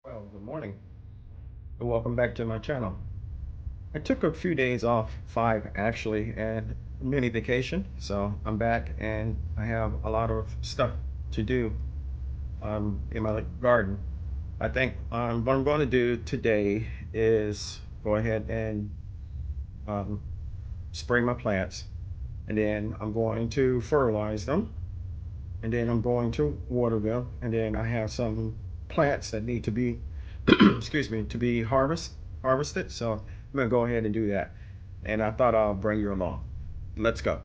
Well, good morning and welcome back to my channel. I took a few days off, 5 actually, and mini vacation. So I'm back and I have a lot of stuff to do in my garden. I think what I'm going to do today is go ahead and um, spray my plants, and then I'm going to fertilize them, and then I'm going to water them, and then I have some plants that need to be excuse me, to be harvested. So I'm gonna go ahead and do that. And I thought I'll bring you along. Let's go.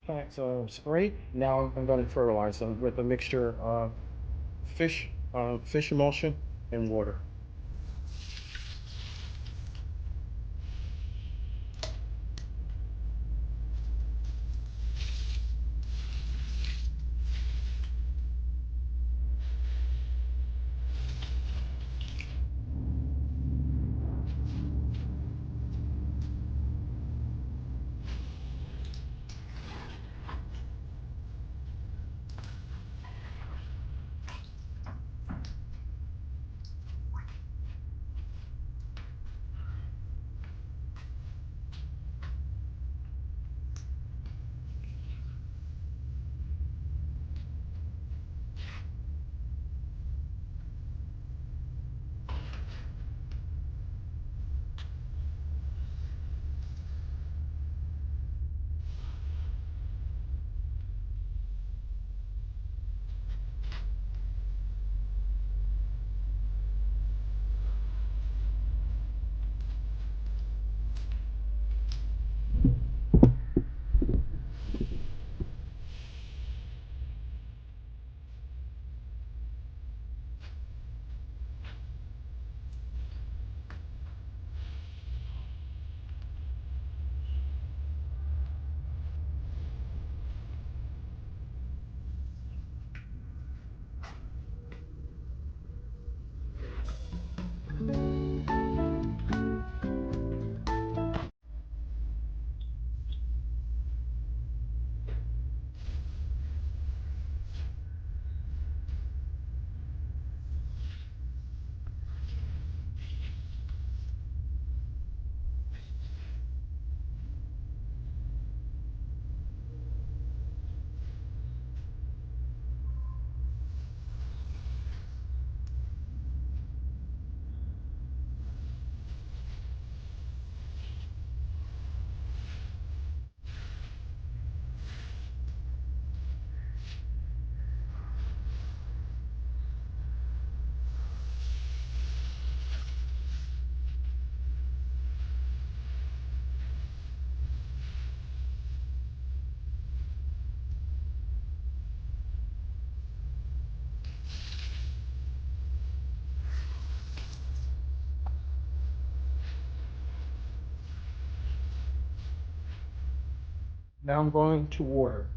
Plants spray. Now I'm going to fertilize them with a mixture of fish emulsion and water. Now I'm going to water.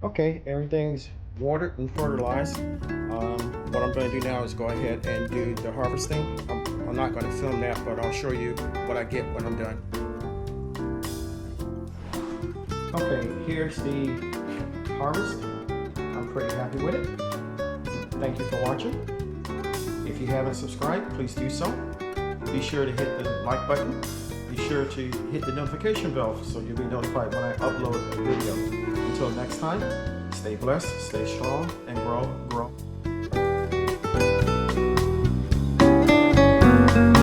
Okay, everything's watered and fertilized. What I'm going to do now is go ahead and do the harvesting. I'm not going to film that, but I'll show you what I get when I'm done. Okay, here's the harvest. I'm pretty happy with it. Thank you for watching. If you haven't subscribed, please do so. Be sure to hit the like button. Be sure to hit the notification bell so you'll be notified when I upload a video. Until next time, stay blessed, stay strong, and grow.